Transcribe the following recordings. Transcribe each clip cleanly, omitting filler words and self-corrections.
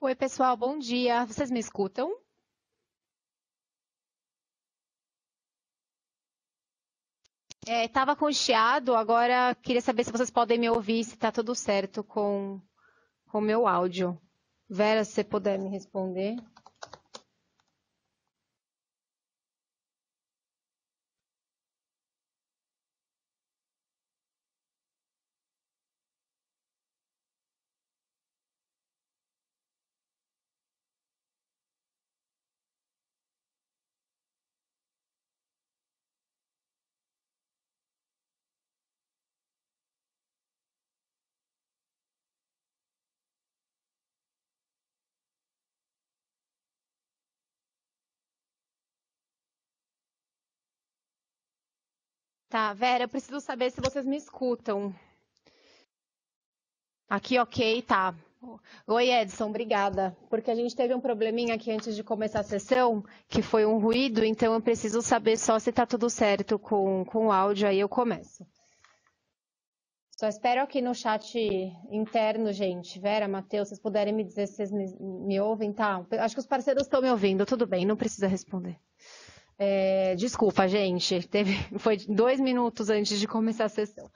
Oi, pessoal, bom dia. Vocês me escutam? Tava com chiado, agora queria saber se vocês podem me ouvir, se tá tudo certo com o meu áudio. Vera, se você puder me responder. Tá, Vera, eu preciso saber se vocês me escutam. Aqui, ok, tá. Oi, Edson, obrigada. Porque a gente teve um probleminha aqui antes de começar a sessão, que foi um ruído, então eu preciso saber só se tá tudo certo com o áudio, aí eu começo. Só espero aqui no chat interno, gente. Vera, Matheus, vocês puderem me dizer se vocês me ouvem, tá? Acho que os parceiros estão me ouvindo, tudo bem, não precisa responder. Desculpa, gente, foi 2 minutos antes de começar a sessão.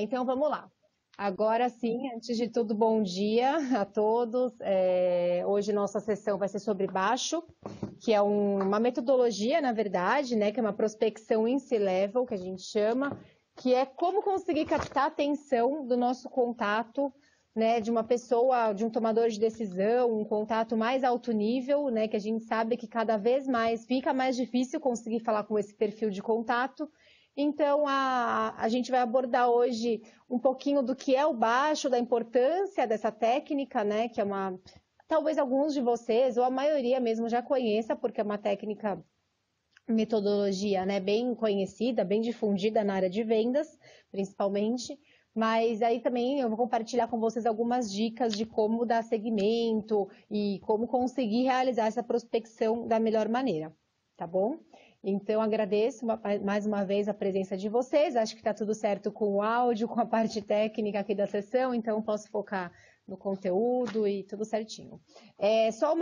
Então, vamos lá. Agora sim, antes de tudo, bom dia a todos. Hoje nossa sessão vai ser sobre baixo, que é uma metodologia, na verdade, né, que é uma prospecção in C-level, que a gente chama, que é como conseguir captar a atenção do nosso contato, né, de uma pessoa, de um tomador de decisão, um contato mais alto nível, né, que a gente sabe que cada vez mais fica mais difícil conseguir falar com esse perfil de contato. Então, a gente vai abordar hoje um pouquinho do que é o baixo, da importância dessa técnica, né, que é talvez alguns de vocês, ou a maioria mesmo já conheça, porque é uma técnica, metodologia, né, bem conhecida, bem difundida na área de vendas, principalmente. Mas aí também eu vou compartilhar com vocês algumas dicas de como dar seguimento e como conseguir realizar essa prospecção da melhor maneira, tá bom? Então, agradeço mais uma vez a presença de vocês. Acho que está tudo certo com o áudio, com a parte técnica aqui da sessão, então posso focar no conteúdo e tudo certinho. Só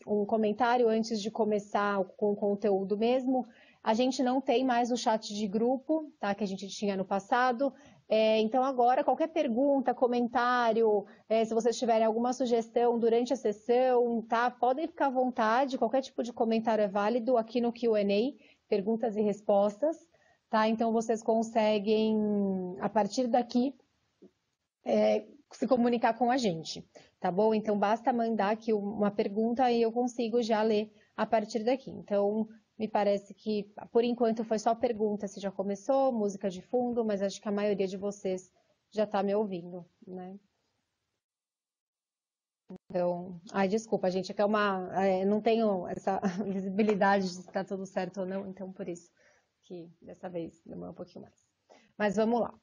um comentário antes de começar com o conteúdo mesmo. A gente não tem mais o chat de grupo, tá? Que a gente tinha no passado. Então, agora, qualquer pergunta, comentário, se vocês tiverem alguma sugestão durante a sessão, tá? Podem ficar à vontade, qualquer tipo de comentário é válido aqui no Q&A, perguntas e respostas, tá? Então, vocês conseguem, a partir daqui, se comunicar com a gente, tá bom? Então, basta mandar aqui uma pergunta e eu consigo já ler a partir daqui. Então, me parece que, por enquanto, foi só pergunta se já começou, música de fundo, mas acho que a maioria de vocês já está me ouvindo, né? Então, desculpa, gente, é que não tenho essa visibilidade de se está tudo certo ou não, então por isso que dessa vez demorou um pouquinho mais. Mas vamos lá.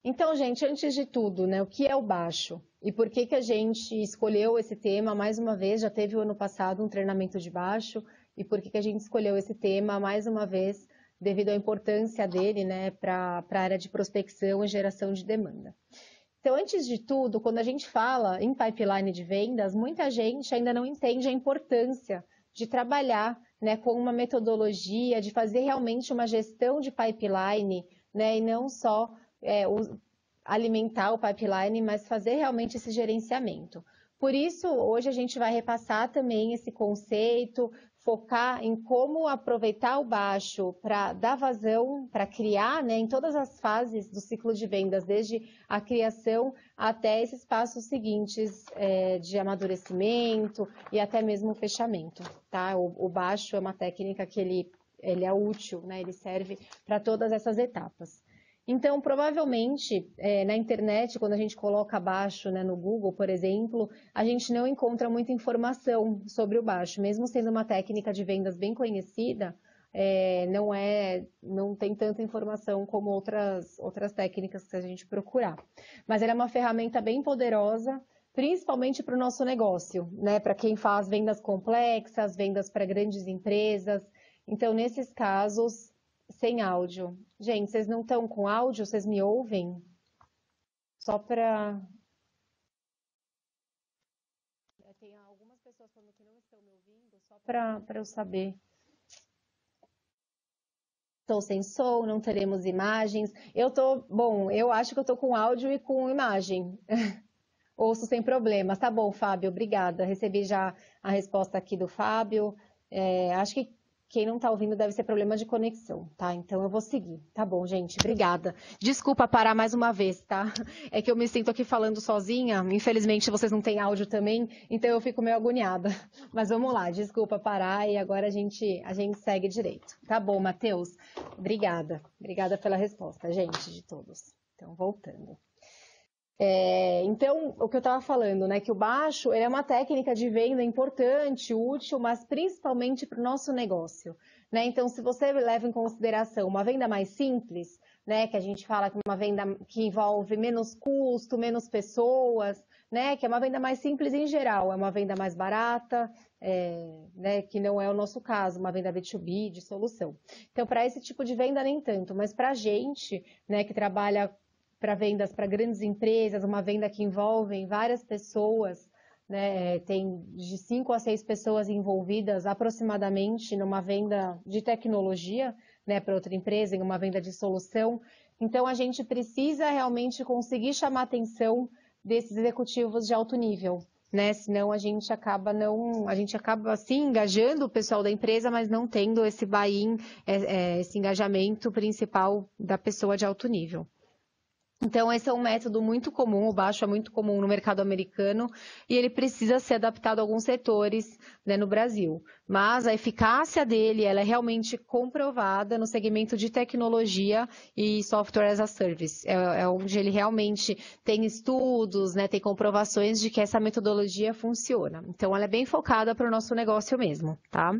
Então, gente, antes de tudo, né, o que é o baixo? E por que que a gente escolheu esse tema? Mais uma vez, já teve o ano passado um treinamento de baixo, e por que que a gente escolheu esse tema, mais uma vez, devido à importância dele, né, para a área de prospecção e geração de demanda. Então, antes de tudo, quando a gente fala em pipeline de vendas, muita gente ainda não entende a importância de trabalhar, né, com uma metodologia, de fazer realmente uma gestão de pipeline, né, e não só alimentar o pipeline, mas fazer realmente esse gerenciamento. Por isso, hoje a gente vai repassar também esse conceito, focar em como aproveitar o baixo para dar vazão, para criar, né, em todas as fases do ciclo de vendas, desde a criação até esses passos seguintes de amadurecimento e até mesmo o fechamento, tá? O baixo é uma técnica que ele é útil, né? Ele serve para todas essas etapas. Então, provavelmente, na internet, quando a gente coloca baixo, né, no Google, por exemplo, a gente não encontra muita informação sobre o baixo. Mesmo sendo uma técnica de vendas bem conhecida, não tem tanta informação como outras técnicas que a gente procurar. Mas ela é uma ferramenta bem poderosa, principalmente para o nosso negócio, né? Para quem faz vendas complexas, vendas para grandes empresas. Então, nesses casos, sem áudio. Gente, vocês não estão com áudio? Vocês me ouvem? Só para para eu saber. Estou sem som, não teremos imagens. Bom, eu acho que eu tô com áudio e com imagem. Ouço sem problemas. Tá bom, Fábio, obrigada. Recebi já a resposta aqui do Fábio. Acho que quem não está ouvindo deve ser problema de conexão, tá? Então eu vou seguir. Tá bom, gente, obrigada. Desculpa parar mais uma vez, tá? É que eu me sinto aqui falando sozinha. Infelizmente vocês não têm áudio também, então eu fico meio agoniada. Mas vamos lá, desculpa parar e agora a gente segue direito. Tá bom, Matheus? Obrigada. Obrigada pela resposta, gente, de todos. Então, voltando. Então, o que eu estava falando, né, que o baixo ele é uma técnica de venda importante, útil, mas principalmente para o nosso negócio, né? Então, se você leva em consideração uma venda mais simples, né, que a gente fala que é uma venda que envolve menos custo, menos pessoas, né, que é uma venda mais simples em geral, é uma venda mais barata, né, que não é o nosso caso, uma venda B2B de solução. Então, para esse tipo de venda nem tanto, mas para a gente, né, que trabalha para vendas para grandes empresas, uma venda que envolve várias pessoas, né? Tem de 5 a 6 pessoas envolvidas aproximadamente numa venda de tecnologia, né, para outra empresa, em uma venda de solução. Então a gente precisa realmente conseguir chamar a atenção desses executivos de alto nível, né? Senão a gente acaba assim engajando o pessoal da empresa, mas não tendo esse buy-in, esse engajamento principal da pessoa de alto nível. Então, esse é um método muito comum, o baixo é muito comum no mercado americano e ele precisa ser adaptado a alguns setores, né, no Brasil. Mas a eficácia dele ela é realmente comprovada no segmento de tecnologia e software as a service. É onde ele realmente tem estudos, né, tem comprovações de que essa metodologia funciona. Então, ela é bem focada para o nosso negócio mesmo, tá?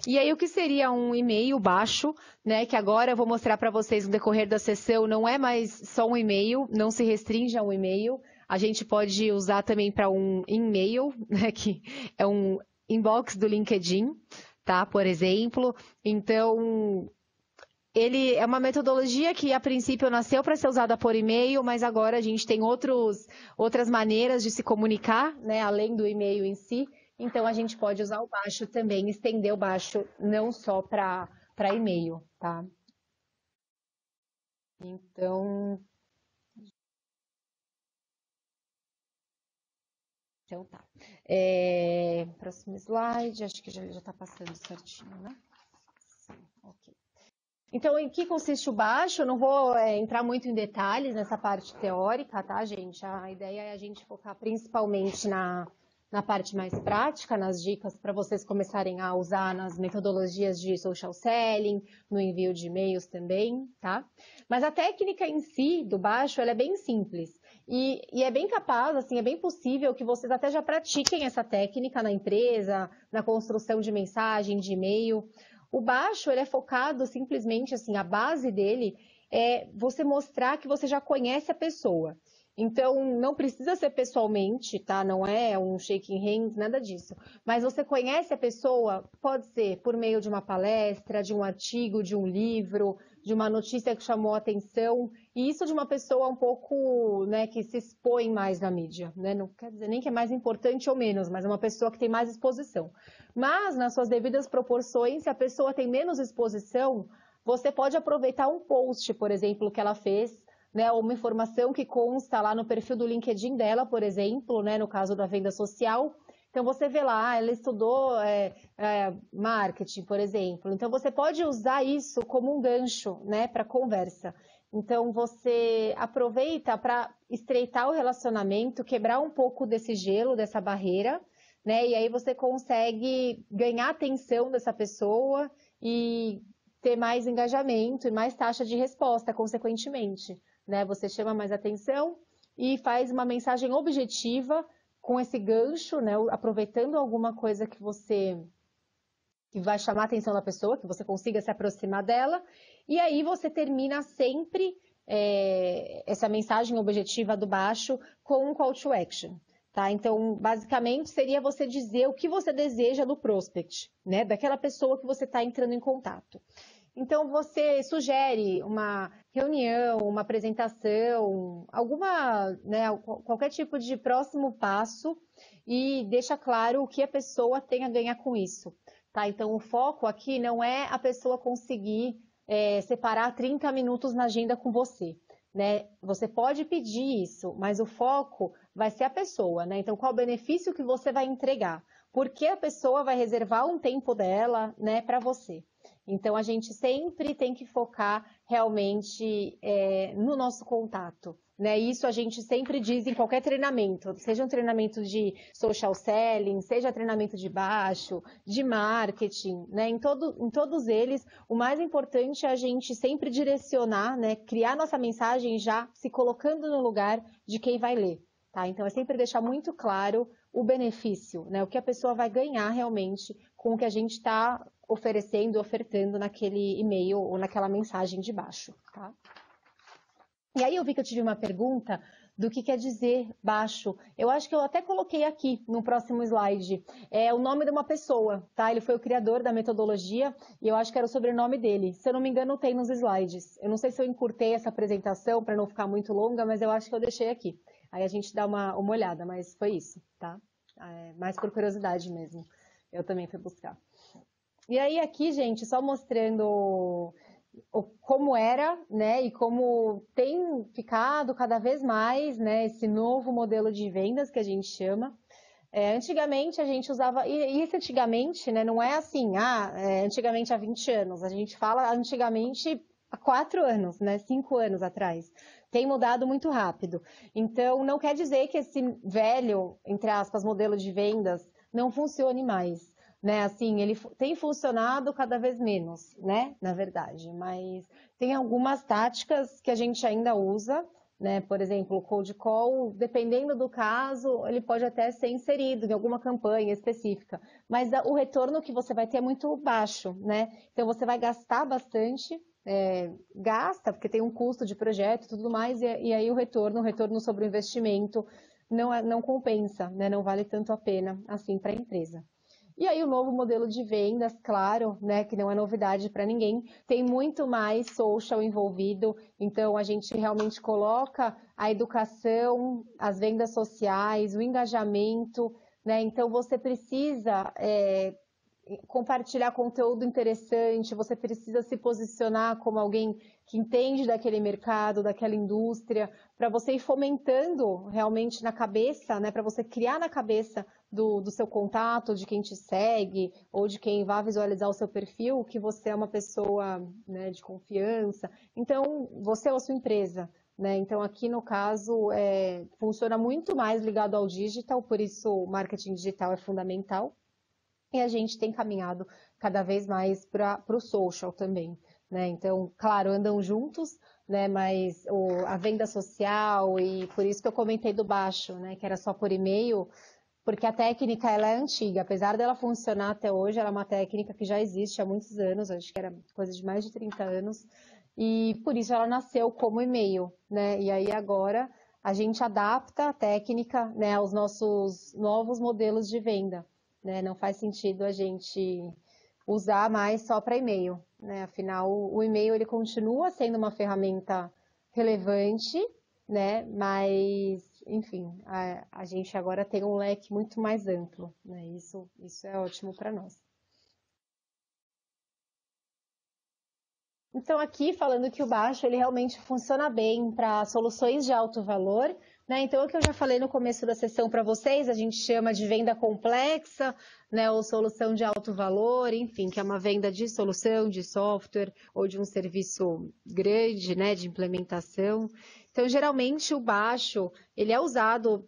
E aí, o que seria um e-mail baixo, né? Que agora eu vou mostrar para vocês no decorrer da sessão, não é mais só um e-mail, não se restringe a um e-mail. A gente pode usar também para um e-mail, né? Que é um inbox do LinkedIn, tá? Por exemplo. Então, ele é uma metodologia que a princípio nasceu para ser usada por e-mail, mas agora a gente tem outras maneiras de se comunicar, né? Além do e-mail em si. Então, a gente pode usar o baixo também, estender o baixo não só para e-mail, tá? Então tá. Próximo slide, acho que já está passando certinho, né? Sim, ok. Então, em que consiste o baixo? Eu não vou entrar muito em detalhes nessa parte teórica, tá, gente? A ideia é a gente focar principalmente na parte mais prática, nas dicas para vocês começarem a usar nas metodologias de social selling, no envio de e-mails também, tá? Mas a técnica em si do baixo, ela é bem simples. E é bem capaz, assim, é bem possível que vocês até já pratiquem essa técnica na empresa, na construção de mensagem, de e-mail. O baixo, ele é focado simplesmente, assim, a base dele é você mostrar que você já conhece a pessoa. Então, não precisa ser pessoalmente, tá? Não é um shaking hands, nada disso. Mas você conhece a pessoa, pode ser por meio de uma palestra, de um artigo, de um livro, de uma notícia que chamou a atenção. E isso de uma pessoa um pouco, né, que se expõe mais na mídia, né? Não quer dizer nem que é mais importante ou menos, mas é uma pessoa que tem mais exposição. Mas, nas suas devidas proporções, se a pessoa tem menos exposição, você pode aproveitar um post, por exemplo, que ela fez, né, ou uma informação que consta lá no perfil do LinkedIn dela, por exemplo, né, no caso da venda social. Então, você vê lá, ela estudou marketing, por exemplo. Então, você pode usar isso como um gancho, né, para conversa. Então, você aproveita para estreitar o relacionamento, quebrar um pouco desse gelo, dessa barreira, né, e aí você consegue ganhar a atenção dessa pessoa e ter mais engajamento e mais taxa de resposta, consequentemente, né? Você chama mais atenção e faz uma mensagem objetiva com esse gancho, né? Aproveitando alguma coisa que vai chamar a atenção da pessoa, que você consiga se aproximar dela, e aí você termina sempre essa mensagem objetiva do baixo com um call to action. Tá? Então, basicamente, seria você dizer o que você deseja do prospect, né? Daquela pessoa que você está entrando em contato. Então, você sugere uma reunião, uma apresentação, né, qualquer tipo de próximo passo e deixa claro o que a pessoa tem a ganhar com isso. tá? Então, o foco aqui não é a pessoa conseguir separar 30 minutos na agenda com você, né? Você pode pedir isso, mas o foco vai ser a pessoa, né? Então, qual o benefício que você vai entregar? Por que a pessoa vai reservar um tempo dela, né, para você? Então, a gente sempre tem que focar realmente no nosso contato, né? Isso a gente sempre diz em qualquer treinamento, seja um treinamento de social selling, seja treinamento de baixo, de marketing, né? Em todos eles, o mais importante é a gente sempre direcionar, né? Criar nossa mensagem já se colocando no lugar de quem vai ler, tá? Então, é sempre deixar muito claro o benefício, né? O que a pessoa vai ganhar realmente com o que a gente está oferecendo, ofertando naquele e-mail ou naquela mensagem de baixo, tá? E aí eu vi que eu tive uma pergunta do que quer dizer baixo. Eu acho que eu até coloquei aqui no próximo slide. É o nome de uma pessoa, tá? Ele foi o criador da metodologia e eu acho que era o sobrenome dele. Se eu não me engano, tem nos slides. Eu não sei se eu encurtei essa apresentação para não ficar muito longa, mas eu acho que eu deixei aqui. Aí a gente dá uma olhada, mas foi isso, tá? Mais por curiosidade mesmo. Eu também fui buscar. E aí aqui, gente, só mostrando como era, né, e como tem ficado cada vez mais, né, esse novo modelo de vendas que a gente chama. Antigamente a gente usava, e esse antigamente, né, não é assim, antigamente há 20 anos, a gente fala antigamente há 4 anos, né, 5 anos atrás. Tem mudado muito rápido. Então, não quer dizer que esse velho, entre aspas, modelo de vendas não funcione mais. Né, assim, ele tem funcionado cada vez menos, né, na verdade, mas tem algumas táticas que a gente ainda usa, né, por exemplo, o cold call, dependendo do caso, ele pode até ser inserido em alguma campanha específica, mas o retorno que você vai ter é muito baixo, né, então você vai gastar bastante, gasta, porque tem um custo de projeto e tudo mais, e aí o retorno sobre o investimento não compensa, né, não vale tanto a pena assim para a empresa. E aí o novo modelo de vendas, claro, né, que não é novidade para ninguém, tem muito mais social envolvido, então a gente realmente coloca a educação, as vendas sociais, o engajamento, né, então você precisa compartilhar conteúdo interessante, você precisa se posicionar como alguém que entende daquele mercado, daquela indústria, para você ir fomentando realmente na cabeça, né, para você criar na cabeça do seu contato, de quem te segue, ou de quem vai visualizar o seu perfil, que você é uma pessoa, né, de confiança. Então, você é a sua empresa, né? Então, aqui no caso, funciona muito mais ligado ao digital, por isso o marketing digital é fundamental. E a gente tem caminhado cada vez mais para o social também, né? Então, claro, andam juntos, né? Mas a venda social, e por isso que eu comentei do baixo, né? Que era só por e-mail, porque a técnica ela é antiga, apesar dela funcionar até hoje, ela é uma técnica que já existe há muitos anos, acho que era coisa de mais de 30 anos, e por isso ela nasceu como e-mail, né? E aí agora a gente adapta a técnica, né, aos nossos novos modelos de venda, né? Não faz sentido a gente usar mais só para e-mail, né? Afinal, o e-mail ele continua sendo uma ferramenta relevante, né? Mas, enfim, a gente agora tem um leque muito mais amplo, né? Isso é ótimo para nós. Então, aqui falando que o baixo ele realmente funciona bem para soluções de alto valor, né? Então, o que eu já falei no começo da sessão para vocês, a gente chama de venda complexa, né? Ou solução de alto valor, enfim, que é uma venda de solução, de software ou de um serviço grande, né? De implementação. Então, geralmente o baixo ele é usado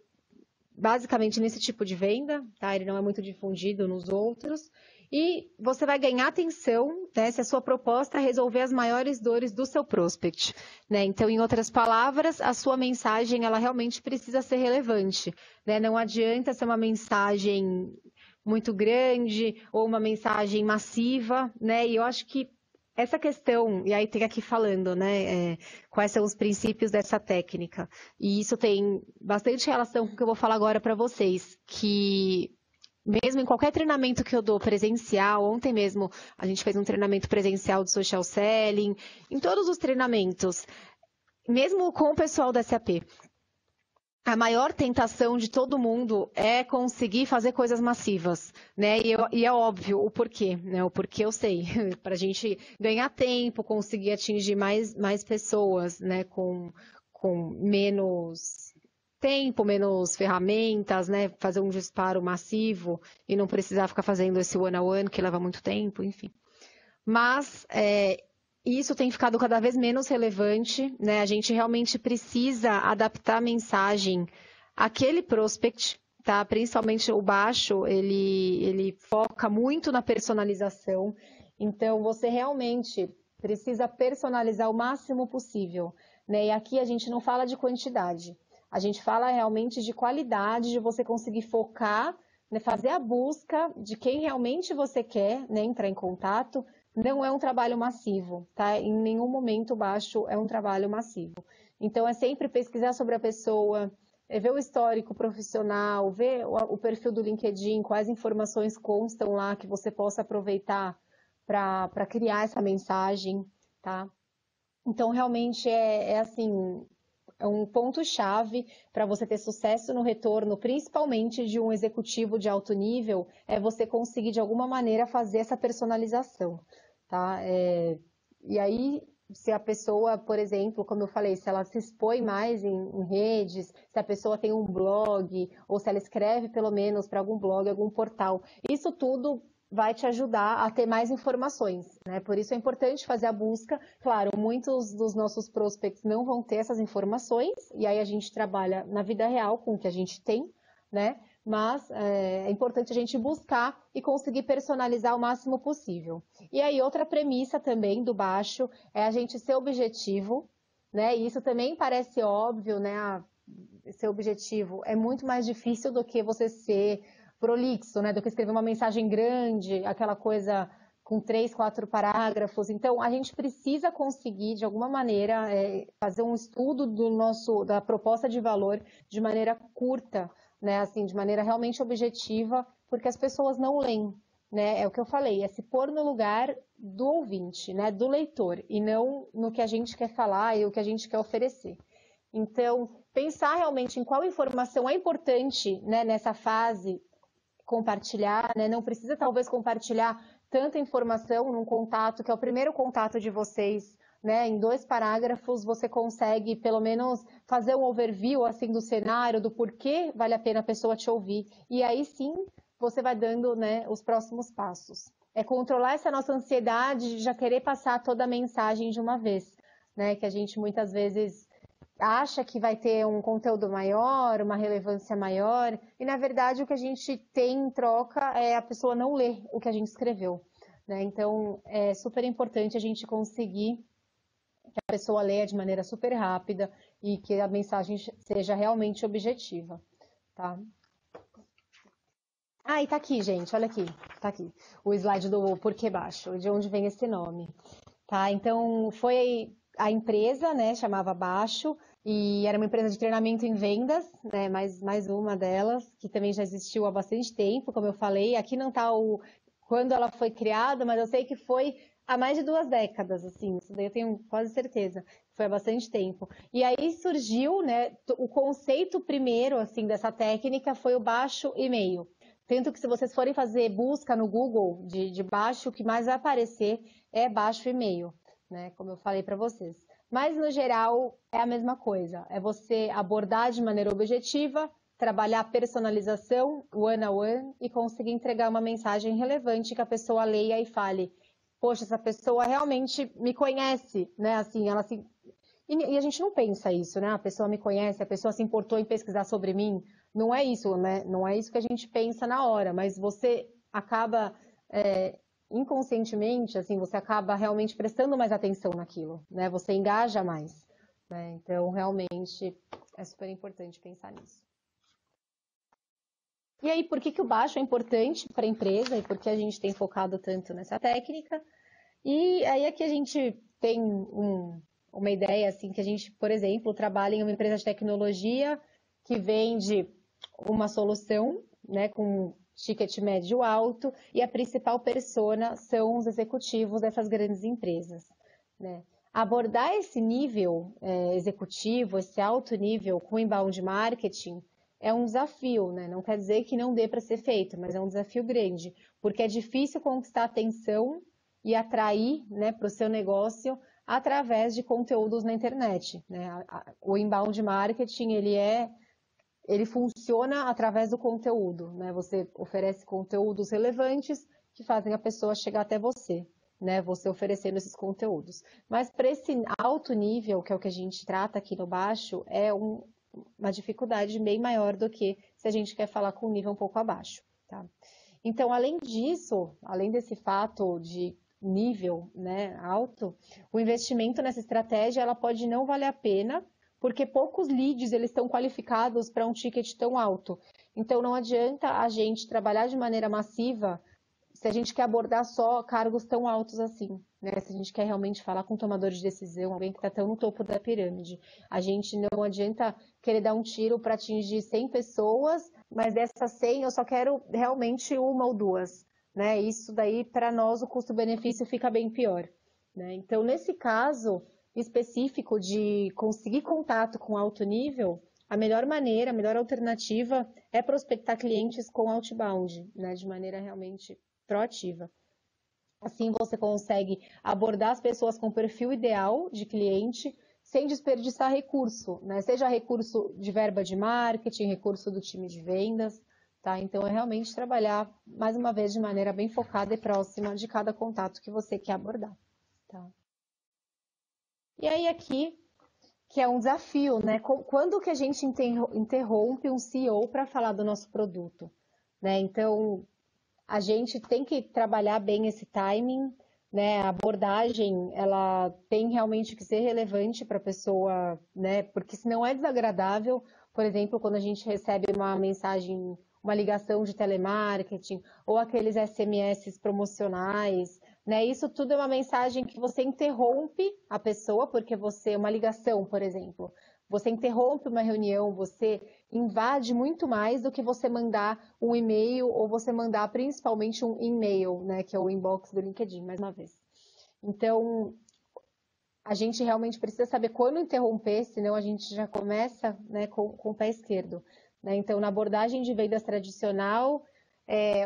basicamente nesse tipo de venda, tá? Ele não é muito difundido nos outros. E você vai ganhar atenção, né, se a sua proposta é resolver as maiores dores do seu prospect, né? Então, em outras palavras, a sua mensagem ela realmente precisa ser relevante, né? Não adianta ser uma mensagem muito grande ou uma mensagem massiva, né? E eu acho que essa questão, e aí tem aqui falando, né, quais são os princípios dessa técnica. E isso tem bastante relação com o que eu vou falar agora para vocês, que mesmo em qualquer treinamento que eu dou presencial, ontem mesmo a gente fez um treinamento presencial de social selling, em todos os treinamentos, mesmo com o pessoal da SAP, a maior tentação de todo mundo é conseguir fazer coisas massivas, né? E é óbvio o porquê, né? O porquê eu sei, para a gente ganhar tempo, conseguir atingir mais pessoas, né? Com menos tempo, menos ferramentas, né? Fazer um disparo massivo e não precisar ficar fazendo esse one-on-one que leva muito tempo, enfim. Mas isso tem ficado cada vez menos relevante, né? A gente realmente precisa adaptar a mensagem àquele prospect, tá? Principalmente o baixo, ele foca muito na personalização. Então, você realmente precisa personalizar o máximo possível, né? E aqui a gente não fala de quantidade, a gente fala realmente de qualidade, de você conseguir focar, né? Fazer a busca de quem realmente você quer, né? Entrar em contato. Não é um trabalho massivo, tá? Em nenhum momento baixo é um trabalho massivo. Então, é sempre pesquisar sobre a pessoa, ver o histórico profissional, ver o perfil do LinkedIn, quais informações constam lá que você possa aproveitar para criar essa mensagem, tá? Então, realmente é assim, é um ponto-chave para você ter sucesso no retorno, principalmente de um executivo de alto nível, é você conseguir de alguma maneira fazer essa personalização, tá? E aí, se a pessoa, por exemplo, como eu falei, se ela se expõe mais em redes, se a pessoa tem um blog, ou se ela escreve pelo menos para algum blog, algum portal, isso tudo vai te ajudar a ter mais informações, né? Por isso é importante fazer a busca. Claro, muitos dos nossos prospects não vão ter essas informações, e aí a gente trabalha na vida real com o que a gente tem, né? Mas é importante a gente buscar e conseguir personalizar o máximo possível. E aí, outra premissa também do baixo é a gente ser objetivo, né? E isso também parece óbvio, né? Ser objetivo é muito mais difícil do que você ser prolixo, né? Do que escrever uma mensagem grande, aquela coisa com 3, 4 parágrafos. Então, a gente precisa conseguir, de alguma maneira, fazer um estudo da proposta de valor de maneira curta, né? Assim, de maneira realmente objetiva, porque as pessoas não leem, né? É o que eu falei, é se pôr no lugar do ouvinte, né? Do leitor, e não no que a gente quer falar e o que a gente quer oferecer. Então, pensar realmente em qual informação é importante, né, nessa fase, compartilhar, né? Não precisa talvez compartilhar tanta informação num contato, que é o primeiro contato de vocês, né? Em 2 parágrafos você consegue pelo menos fazer um overview assim do cenário, do porquê vale a pena a pessoa te ouvir. E aí sim você vai dando, né, os próximos passos. É controlar essa nossa ansiedade de já querer passar toda a mensagem de uma vez, né? Que a gente muitas vezes acha que vai ter um conteúdo maior, uma relevância maior, e na verdade o que a gente tem em troca é a pessoa não ler o que a gente escreveu, né? Então é super importante a gente conseguir que a pessoa leia de maneira super rápida e que a mensagem seja realmente objetiva, tá? Ah, e tá aqui, gente, olha aqui, tá aqui, o slide do porquê baixo, de onde vem esse nome. Tá, então foi a empresa, né, chamava Baixo, e era uma empresa de treinamento em vendas, né, mais uma delas, que também já existiu há bastante tempo, como eu falei. Aqui não está quando ela foi criada, mas eu sei que foi há mais de 2 décadas, assim, isso daí eu tenho quase certeza, foi há bastante tempo. E aí surgiu, né, o conceito primeiro, assim, dessa técnica foi o baixo e meio. Tanto que se vocês forem fazer busca no Google de baixo, o que mais vai aparecer é baixo e meio, né? Como eu falei para vocês. Mas, no geral, é a mesma coisa. É você abordar de maneira objetiva, trabalhar a personalização, one-on-one, e conseguir entregar uma mensagem relevante que a pessoa leia e fale: poxa, essa pessoa realmente me conhece, né? Assim, ela se... E a gente não pensa isso, né? A pessoa me conhece, a pessoa se importou em pesquisar sobre mim. Não é isso, né? Não é isso que a gente pensa na hora, mas você acaba inconscientemente, assim, você acaba realmente prestando mais atenção naquilo, né? Você engaja mais, né? Então, realmente, é super importante pensar nisso. E aí, por que que o baixo é importante para a empresa e por que a gente tem focado tanto nessa técnica? E aí aqui a gente tem uma ideia, assim, que a gente, por exemplo, trabalha em uma empresa de tecnologia que vende uma solução, né, com ticket médio alto, e a principal persona são os executivos dessas grandes empresas, né? Abordar esse nível executivo, esse alto nível com inbound marketing é um desafio, né? Não quer dizer que não dê para ser feito, mas é um desafio grande, porque é difícil conquistar atenção e atrair, né, para o seu negócio através de conteúdos na internet, né? O inbound marketing, ele funciona através do conteúdo, né? Você oferece conteúdos relevantes que fazem a pessoa chegar até você, né? Você oferecendo esses conteúdos. Mas para esse alto nível, que é o que a gente trata aqui no baixo, uma dificuldade bem maior do que se a gente quer falar com um nível um pouco abaixo, tá? Então, além disso, além desse fato de nível, né, alto, o investimento nessa estratégia ela pode não valer a pena, porque poucos leads eles estão qualificados para um ticket tão alto. Então, não adianta a gente trabalhar de maneira massiva se a gente quer abordar só cargos tão altos assim, né? Se a gente quer realmente falar com tomadores de decisão, alguém que está tão no topo da pirâmide. A gente não adianta querer dar um tiro para atingir 100 pessoas, mas dessas 100 eu só quero realmente uma ou duas, né? Isso daí, para nós, o custo-benefício fica bem pior, né? Então, nesse caso específico de conseguir contato com alto nível, a melhor maneira, a melhor alternativa é prospectar clientes com outbound, né? De maneira realmente proativa. Assim você consegue abordar as pessoas com o perfil ideal de cliente, sem desperdiçar recurso, né? Seja recurso de verba de marketing, recurso do time de vendas, tá? Então é realmente trabalhar, mais uma vez, de maneira bem focada e próxima de cada contato que você quer abordar, tá? E aí aqui, que é um desafio, né? Quando que a gente interrompe um CEO para falar do nosso produto, né? Então, a gente tem que trabalhar bem esse timing, né? A abordagem, ela tem realmente que ser relevante para a pessoa, né? Porque senão é desagradável, por exemplo, quando a gente recebe uma mensagem, uma ligação de telemarketing ou aqueles SMS promocionais, né? Isso tudo é uma mensagem que você interrompe a pessoa, porque uma ligação, por exemplo, você interrompe uma reunião, você invade muito mais do que você mandar um e-mail ou você mandar principalmente um e-mail, né, que é o inbox do LinkedIn, mais uma vez. Então, a gente realmente precisa saber quando interromper, senão a gente já começa, né, com o pé esquerdo, né? Então, na abordagem de vendas tradicional,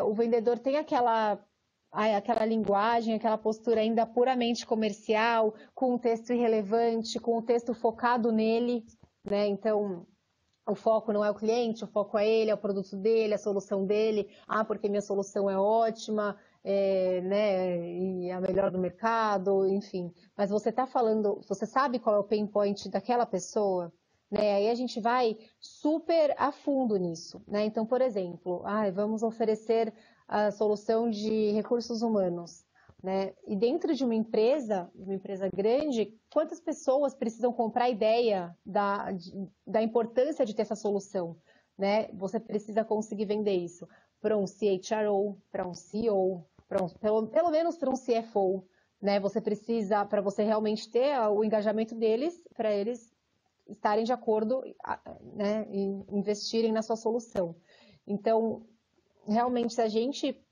o vendedor tem aquela linguagem, aquela postura ainda puramente comercial, com um texto irrelevante, com o texto focado nele, né? Então, o foco não é o cliente, o foco é ele, é o produto dele, a solução dele. Ah, porque minha solução é ótima, né, e a melhor do mercado, enfim. Mas você está falando, você sabe qual é o pain point daquela pessoa? Né? Aí a gente vai super a fundo nisso, né? Então, por exemplo, vamos oferecer a solução de recursos humanos, né? E dentro de uma empresa grande, quantas pessoas precisam comprar a ideia da importância de ter essa solução, né? Você precisa conseguir vender isso para um CHRO, para um CEO, pelo menos para um CFO, né? Você precisa, para você realmente ter o engajamento deles, para eles estarem de acordo, né, e investirem na sua solução. Então, realmente, se a gente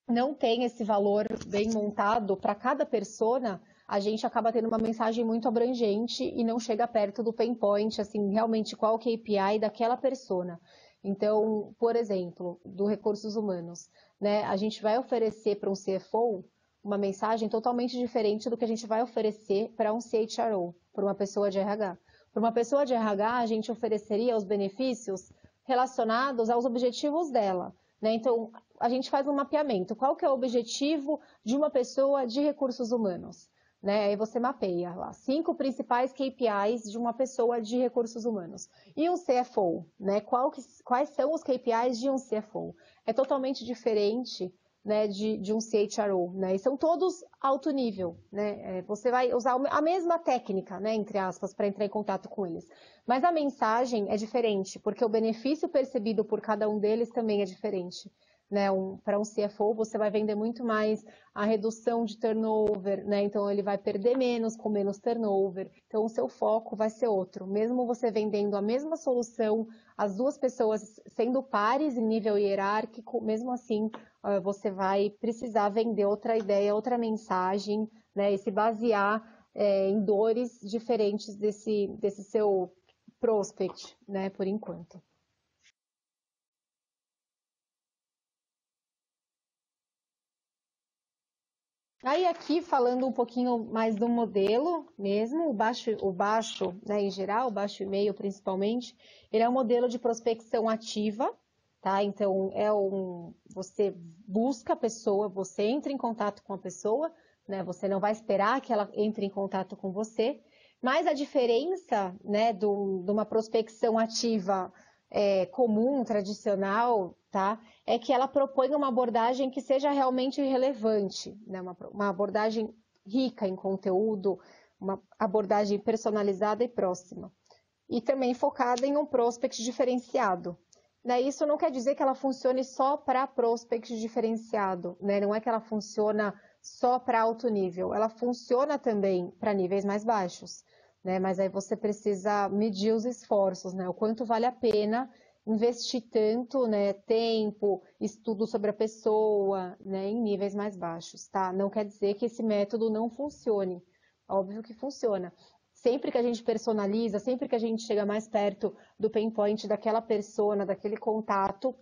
não tem esse valor bem montado para cada persona, a gente acaba tendo uma mensagem muito abrangente e não chega perto do pain point, assim, realmente qual o KPI daquela persona. Então, por exemplo, do recursos humanos, né, a gente vai oferecer para um CFO uma mensagem totalmente diferente do que a gente vai oferecer para um CHRO, para uma pessoa de RH. Para uma pessoa de RH, a gente ofereceria os benefícios relacionados aos objetivos dela, né? Então, a gente faz um mapeamento. Qual que é o objetivo de uma pessoa de recursos humanos? Né? Aí você mapeia lá 5 principais KPIs de uma pessoa de recursos humanos. E um CFO, né? Quais são os KPIs de um CFO? É totalmente diferente, né, de um CHRO, né? E são todos alto nível, né? Você vai usar a mesma técnica, né, entre aspas, para entrar em contato com eles. Mas a mensagem é diferente, porque o benefício percebido por cada um deles também é diferente. Né, para um CFO, você vai vender muito mais a redução de turnover, né? Então ele vai perder menos com menos turnover. Então o seu foco vai ser outro. Mesmo você vendendo a mesma solução, as duas pessoas sendo pares em nível hierárquico, mesmo assim você vai precisar vender outra ideia, outra mensagem, né? E se basear em dores diferentes desse seu prospect, né, por enquanto. Aí aqui falando um pouquinho mais do modelo mesmo, o baixo, né, em geral, o baixo e-mail principalmente, ele é um modelo de prospecção ativa, tá? Então você busca a pessoa, você entra em contato com a pessoa, né? Você não vai esperar que ela entre em contato com você, mas a diferença, né, de uma prospecção ativa comum, tradicional, tá? É que ela propõe uma abordagem que seja realmente relevante, né? Uma abordagem rica em conteúdo, uma abordagem personalizada e próxima. E também focada em um prospect diferenciado. Né? Isso não quer dizer que ela funcione só para prospect diferenciado, né? Não é que ela funciona só para alto nível, ela funciona também para níveis mais baixos. Né? Mas aí você precisa medir os esforços, né? O quanto vale a pena investir tanto, né, tempo, estudo sobre a pessoa, né, em níveis mais baixos, tá? Não quer dizer que esse método não funcione. Óbvio que funciona. Sempre que a gente personaliza, sempre que a gente chega mais perto do pain point daquela persona, daquele contato,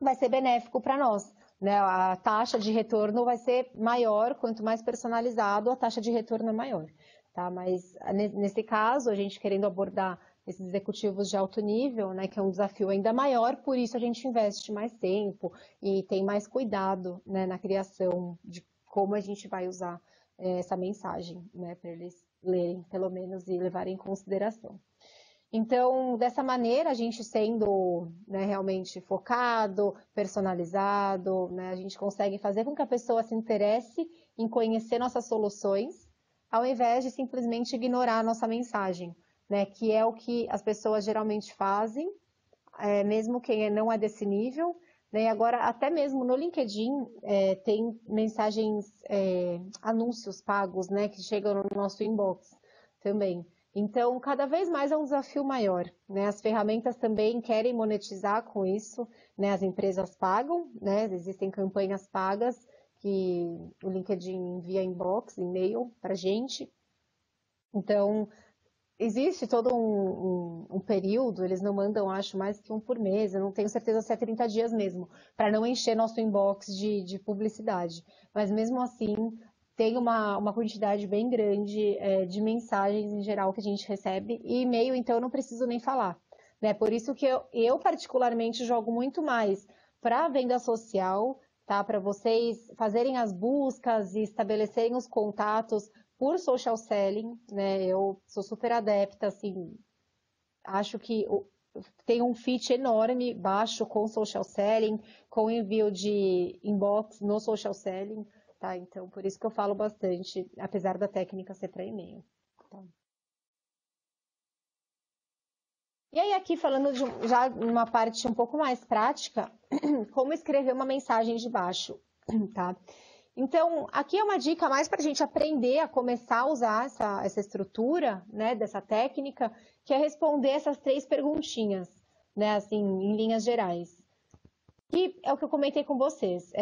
vai ser benéfico para nós. Né? A taxa de retorno vai ser maior, quanto mais personalizado, a taxa de retorno é maior. Tá? Mas nesse caso, a gente querendo abordar esses executivos de alto nível, né, que é um desafio ainda maior, por isso a gente investe mais tempo e tem mais cuidado, né, na criação de como a gente vai usar essa mensagem, né, para eles lerem, pelo menos, e levarem em consideração. Então, dessa maneira, a gente sendo, né, realmente focado, personalizado, né, a gente consegue fazer com que a pessoa se interesse em conhecer nossas soluções, ao invés de simplesmente ignorar a nossa mensagem, né, que é o que as pessoas geralmente fazem, mesmo quem não é desse nível. Né, e agora, até mesmo no LinkedIn, tem mensagens, anúncios pagos, né, que chegam no nosso inbox também. Então, cada vez mais é um desafio maior, né? As ferramentas também querem monetizar com isso, né? As empresas pagam, né? Existem campanhas pagas que o LinkedIn envia inbox, e-mail para a gente. Então, existe todo um período, eles não mandam, acho, mais que um por mês, eu não tenho certeza se é 30 dias mesmo, para não encher nosso inbox de publicidade. Mas mesmo assim, tem uma quantidade bem grande de mensagens em geral que a gente recebe, e e-mail, então, eu não preciso nem falar. Né? Por isso que eu particularmente jogo muito mais para a venda social, tá? Para vocês fazerem as buscas e estabelecerem os contatos por social selling, né? Eu sou super adepta, assim, acho que tem um fit enorme baixo com social selling, com envio de inbox no social selling, tá? Então, por isso que eu falo bastante, apesar da técnica ser para e-mail. Tá? E aí, aqui falando já numa parte um pouco mais prática, como escrever uma mensagem de baixo, tá? Então, aqui é uma dica mais para a gente aprender a começar a usar essa estrutura, né, dessa técnica, que é responder essas 3 perguntinhas, né, assim, em linhas gerais. E é o que eu comentei com vocês,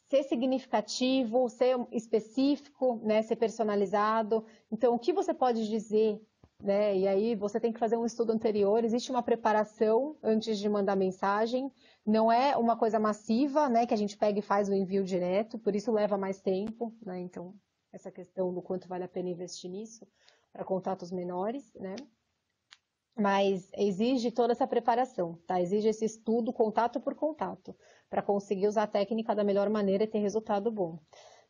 ser significativo, ser específico, né, ser personalizado. Então, o que você pode dizer, né, e aí você tem que fazer um estudo anterior, existe uma preparação antes de mandar mensagem, não é uma coisa massiva, né, que a gente pega e faz o envio direto, por isso leva mais tempo, né, então essa questão do quanto vale a pena investir nisso para contatos menores, né. Mas exige toda essa preparação, tá? Exige esse estudo contato por contato, para conseguir usar a técnica da melhor maneira e ter resultado bom.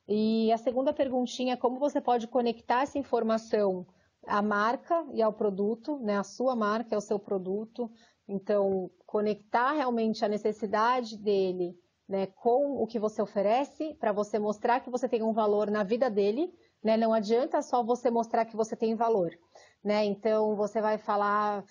E a segunda perguntinha é como você pode conectar essa informação à marca e ao produto, né? A sua marca é o seu produto. Então, conectar realmente a necessidade dele, né, com o que você oferece, para você mostrar que você tem um valor na vida dele, né? Não adianta só você mostrar que você tem valor, né? Então, você vai falar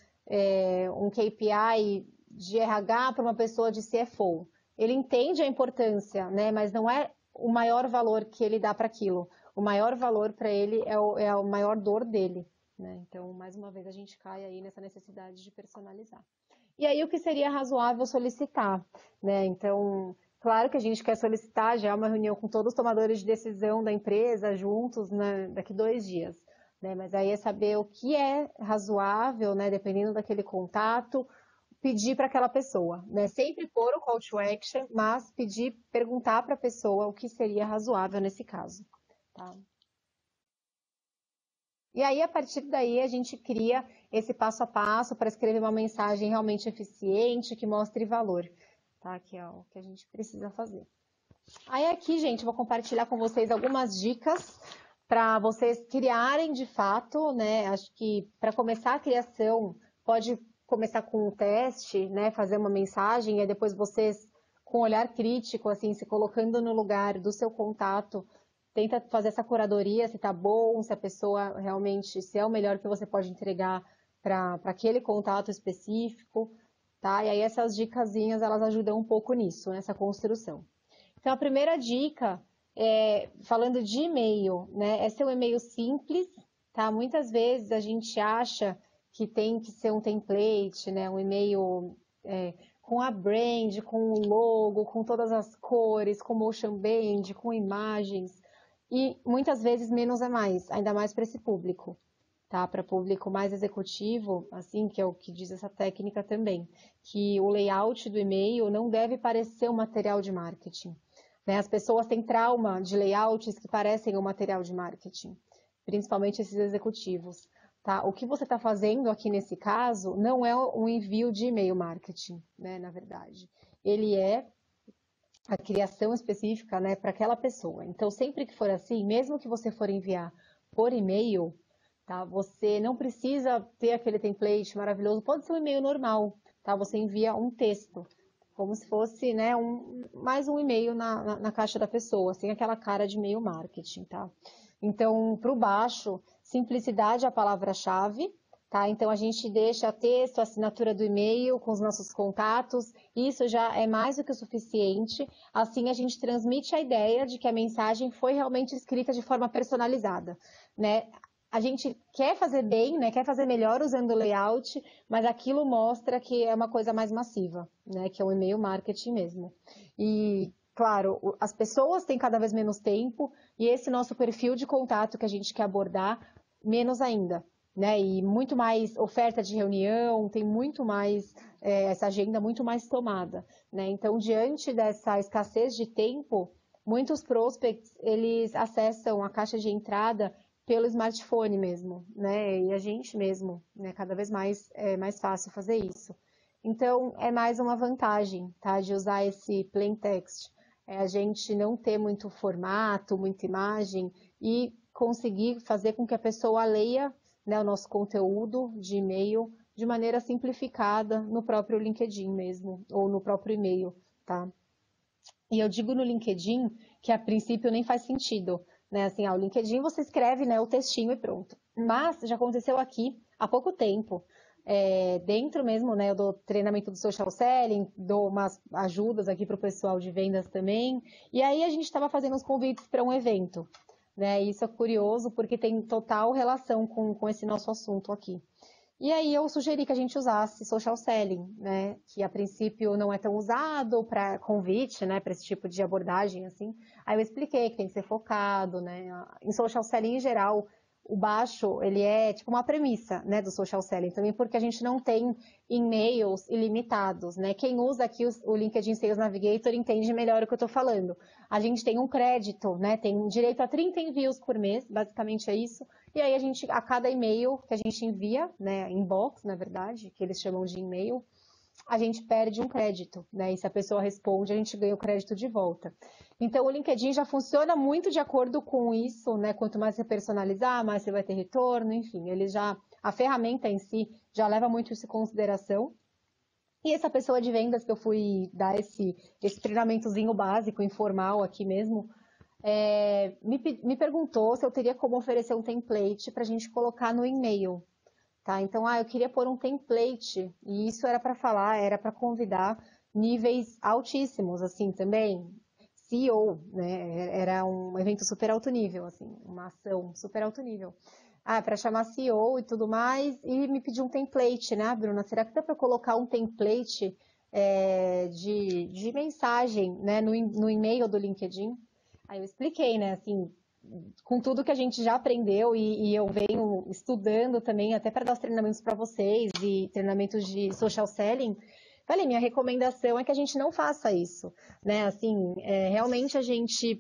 um KPI de RH para uma pessoa de CFO. Ele entende a importância, né? Mas não é o maior valor que ele dá para aquilo. O maior valor para ele é a maior dor dele, né? Então, mais uma vez, a gente cai aí nessa necessidade de personalizar. E aí, o que seria razoável solicitar, né? Então, Claro que a gente quer solicitar já uma reunião com todos os tomadores de decisão da empresa juntos, né, daqui 2 dias, né? Mas aí é saber o que é razoável, né, dependendo daquele contato, pedir para aquela pessoa, né? Sempre pôr o call to action, mas pedir, perguntar para a pessoa o que seria razoável nesse caso, tá? E aí, a partir daí, a gente cria esse passo a passo para escrever uma mensagem realmente eficiente, que mostre valor, tá? Que é o que a gente precisa fazer. Aí aqui, gente, eu vou compartilhar com vocês algumas dicas para vocês criarem de fato, né? Acho que para começar a criação, pode começar com um teste, né? Fazer uma mensagem e depois vocês, com um olhar crítico, assim, se colocando no lugar do seu contato, tenta fazer essa curadoria, se tá bom, se a pessoa realmente, se é o melhor que você pode entregar para aquele contato específico, tá? E aí essas dicasinhas, elas ajudam um pouco nisso, nessa construção. Então, a primeira dica, falando de e-mail, né, é ser um e-mail simples, tá? Muitas vezes a gente acha que tem que ser um template, né, um e-mail com a brand, com o logo, com todas as cores, com motion band, com imagens, e muitas vezes menos é mais, ainda mais para esse público, tá? Para público mais executivo, assim, que é o que diz essa técnica também, que o layout do e-mail não deve parecer um material de marketing, né? As pessoas têm trauma de layouts que parecem um material de marketing, principalmente esses executivos, tá? O que você está fazendo aqui nesse caso não é um envio de e-mail marketing, né, na verdade. Ele é a criação específica, né, para aquela pessoa. Então, sempre que for assim, mesmo que você for enviar por e-mail, tá, você não precisa ter aquele template maravilhoso, pode ser um e-mail normal, tá? Você envia um texto, como se fosse, né, mais um e-mail na caixa da pessoa, sem aquela cara de e-mail marketing, tá? Então, para o baixo, simplicidade é a palavra-chave, tá? Então, a gente deixa texto, assinatura do e-mail com os nossos contatos, isso já é mais do que o suficiente. Assim, a gente transmite a ideia de que a mensagem foi realmente escrita de forma personalizada, né? A gente quer fazer bem, né? Quer fazer melhor usando o layout, mas aquilo mostra que é uma coisa mais massiva, né? Que é o e-mail marketing mesmo. E, claro, as pessoas têm cada vez menos tempo e esse nosso perfil de contato que a gente quer abordar, menos ainda, né? E muito mais oferta de reunião, tem muito mais, essa agenda muito mais tomada, né? Então, diante dessa escassez de tempo, muitos prospects, eles acessam a caixa de entrada pelo smartphone mesmo, né? E a gente mesmo, né? Cada vez mais é mais fácil fazer isso. Então, é mais uma vantagem, tá? De usar esse plain text. É a gente não ter muito formato, muita imagem e conseguir fazer com que a pessoa leia, né, o nosso conteúdo de e-mail de maneira simplificada no próprio LinkedIn mesmo, ou no próprio e-mail, tá? E eu digo no LinkedIn que a princípio nem faz sentido, né? Assim, o LinkedIn você escreve, né, o textinho e pronto. Mas já aconteceu aqui há pouco tempo, dentro mesmo, né, do treinamento do social selling, dou umas ajudas aqui para o pessoal de vendas também. E aí a gente estava fazendo os convites para um evento, né? E isso é curioso porque tem total relação com esse nosso assunto aqui. E aí eu sugeri que a gente usasse social selling, né, que a princípio não é tão usado para convite, né, para esse tipo de abordagem assim. Aí eu expliquei que tem que ser focado, né, em social selling em geral, o baixo, ele é tipo uma premissa, né, do social selling também, porque a gente não tem e-mails ilimitados, né? Quem usa aqui o LinkedIn Sales Navigator entende melhor o que eu estou falando. A gente tem um crédito, né, tem direito a 30 envios por mês, basicamente é isso. E aí a cada e-mail que a gente envia, né, inbox, na verdade, que eles chamam de e-mail, a gente perde um crédito, né? E se a pessoa responde, a gente ganha o crédito de volta. Então, o LinkedIn já funciona muito de acordo com isso, né? Quanto mais você personalizar, mais você vai ter retorno, enfim, a ferramenta em si já leva muito isso em consideração. E essa pessoa de vendas que eu fui dar esse treinamentozinho básico, informal aqui mesmo, me perguntou se eu teria como oferecer um template para a gente colocar no e-mail, tá? Então, eu queria pôr um template, e isso era para falar, era para convidar níveis altíssimos, assim, também, CEO, né? Era um evento super alto nível, assim, uma ação super alto nível. Para chamar CEO e tudo mais, e me pediu um template, né, Bruna? Será que dá para colocar um template de mensagem, né, no e-mail do LinkedIn. Aí eu expliquei, né, assim, com tudo que a gente já aprendeu e eu venho estudando também, até para dar os treinamentos para vocês e treinamentos de social selling, falei, minha recomendação é que a gente não faça isso, né? Assim, realmente a gente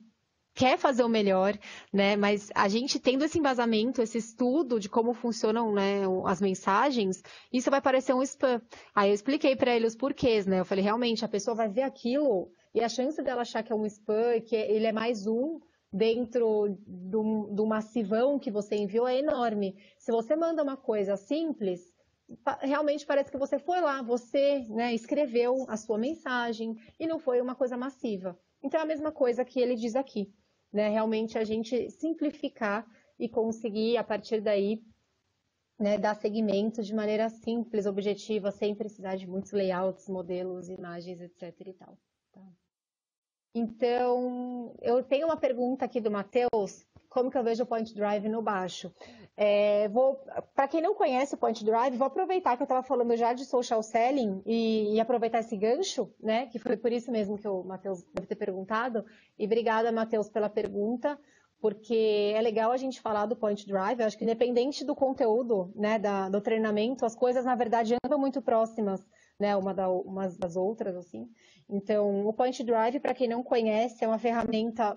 quer fazer o melhor, né? Mas a gente tendo esse embasamento, esse estudo de como funcionam, né, as mensagens, isso vai parecer um spam. Aí eu expliquei para ele os porquês, né? Eu falei, realmente, a pessoa vai ver aquilo e a chance dela achar que é um spam, que ele é mais um dentro do massivão que você enviou é enorme. Se você manda uma coisa simples, realmente parece que você foi lá, você, né, escreveu a sua mensagem e não foi uma coisa massiva. Então é a mesma coisa que ele diz aqui, né? Realmente a gente simplificar e conseguir, a partir daí, né, dar seguimento de maneira simples, objetiva, sem precisar de muitos layouts, modelos, imagens, etc. e tal. Tá? Então, eu tenho uma pergunta aqui do Matheus, como que eu vejo o Point Drive no baixo? Para quem não conhece o Point Drive, vou aproveitar que eu estava falando já de social selling e aproveitar esse gancho, né? Que foi por isso mesmo que o Matheus deve ter perguntado. E obrigada, Matheus, pela pergunta, porque é legal a gente falar do Point Drive. Eu acho que independente do conteúdo, né, do treinamento, as coisas na verdade andam muito próximas, né, umas das outras, assim. Então, o Point Drive, para quem não conhece, é uma ferramenta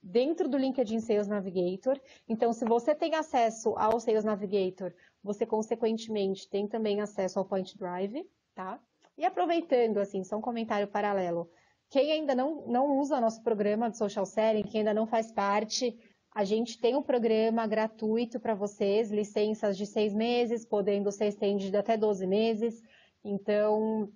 dentro do LinkedIn Sales Navigator. Então, se você tem acesso ao Sales Navigator, você, consequentemente, tem também acesso ao Point Drive, tá? E aproveitando, assim, só um comentário paralelo. Quem ainda não usa nosso programa de Social Selling, quem ainda não faz parte, a gente tem um programa gratuito para vocês, licenças de 6 meses, podendo ser estendido até 12 meses. Então,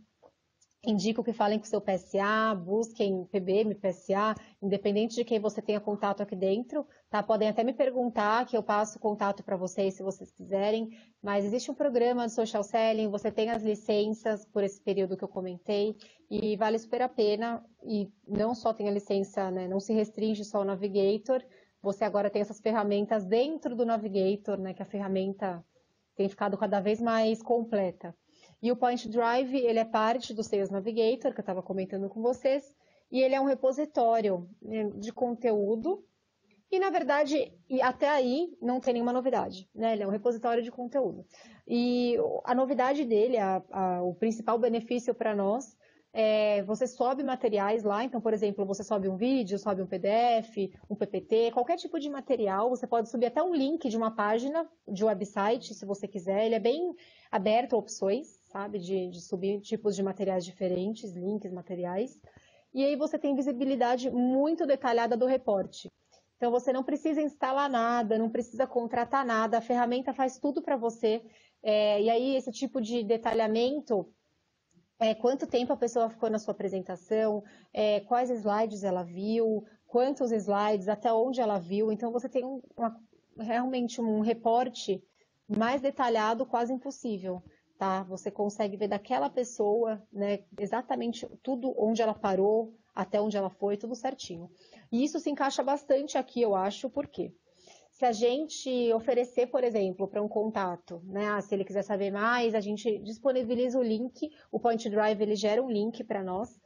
indico que falem com o seu PSA, busquem PBM, PSA, independente de quem você tenha contato aqui dentro, tá? Podem até me perguntar, que eu passo o contato para vocês, se vocês quiserem, mas existe um programa de social selling, você tem as licenças por esse período que eu comentei, e vale super a pena, e não só tem a licença, né, não se restringe só ao Navigator, você agora tem essas ferramentas dentro do Navigator, né, que a ferramenta tem ficado cada vez mais completa. E o Point Drive, ele é parte do Sales Navigator, que eu estava comentando com vocês, e ele é um repositório, né, de conteúdo, e na verdade, até aí, não tem nenhuma novidade, né? Ele é um repositório de conteúdo. E a novidade dele, o principal benefício para nós, você sobe materiais lá, então, por exemplo, você sobe um vídeo, sobe um PDF, um PPT, qualquer tipo de material, você pode subir até um link de uma página de website, se você quiser, ele é bem aberto a opções, sabe, de subir tipos de materiais diferentes, links, materiais, e aí você tem visibilidade muito detalhada do reporte. Então, você não precisa instalar nada, não precisa contratar nada, a ferramenta faz tudo para você. E aí, esse tipo de detalhamento, quanto tempo a pessoa ficou na sua apresentação, quais slides ela viu, quantos slides, até onde ela viu. Então, você tem realmente um reporte mais detalhado, quase impossível. Tá? Você consegue ver daquela pessoa, né, exatamente tudo onde ela parou, até onde ela foi, tudo certinho. E isso se encaixa bastante aqui, eu acho, por quê? Se a gente oferecer, por exemplo, para um contato, né, se ele quiser saber mais, a gente disponibiliza o link, o Point Drive ele gera um link para nós,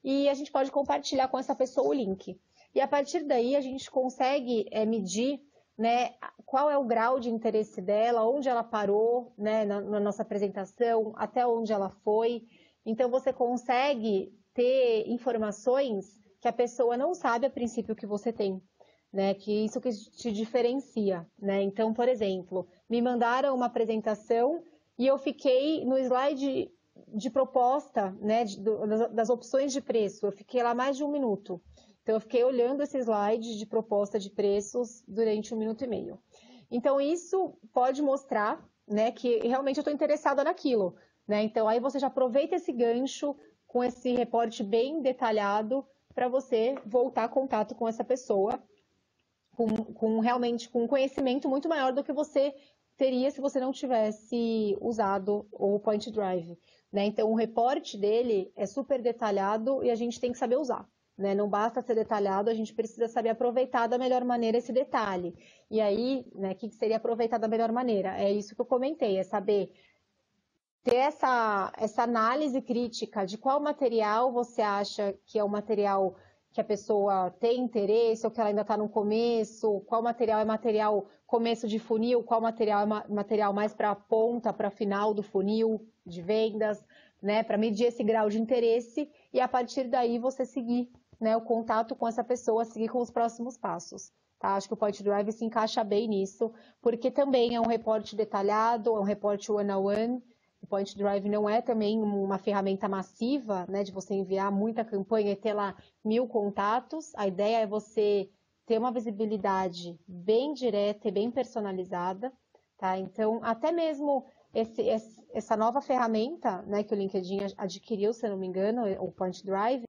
e a gente pode compartilhar com essa pessoa o link. E a partir daí a gente consegue medir, né, qual é o grau de interesse dela, onde ela parou, né, na nossa apresentação, até onde ela foi. Então você consegue ter informações que a pessoa não sabe a princípio que você tem, né? Que isso que te diferencia, né? Então, por exemplo, me mandaram uma apresentação e eu fiquei no slide de proposta, né? Das opções de preço, eu fiquei lá mais de 1 minuto. Então, eu fiquei olhando esse slide de proposta de preços durante 1 minuto e meio. Então, isso pode mostrar, né, que realmente eu estou interessada naquilo, né? Então, aí você já aproveita esse gancho com esse reporte bem detalhado para você voltar a contato com essa pessoa realmente com um conhecimento muito maior do que você teria se você não tivesse usado o Point Drive, né? Então, o reporte dele é super detalhado e a gente tem que saber usar, né? Não basta ser detalhado, a gente precisa saber aproveitar da melhor maneira esse detalhe. E aí, né, o que seria aproveitar da melhor maneira? É isso que eu comentei, é saber ter essa análise crítica de qual material você acha que é o material que a pessoa tem interesse ou que ela ainda está no começo, qual material é material começo de funil, qual material é material mais para a ponta, para final do funil de vendas, né, para medir esse grau de interesse e a partir daí você seguir, né, o contato com essa pessoa, seguir com os próximos passos. Tá? Acho que o Point Drive se encaixa bem nisso, porque também é um reporte detalhado, é um reporte one-on-one. O Point Drive não é também uma ferramenta massiva, né, de você enviar muita campanha e ter lá 1000 contatos. A ideia é você ter uma visibilidade bem direta e bem personalizada. Tá? Então, até mesmo essa nova ferramenta, né, que o LinkedIn adquiriu, se eu não me engano, o Point Drive,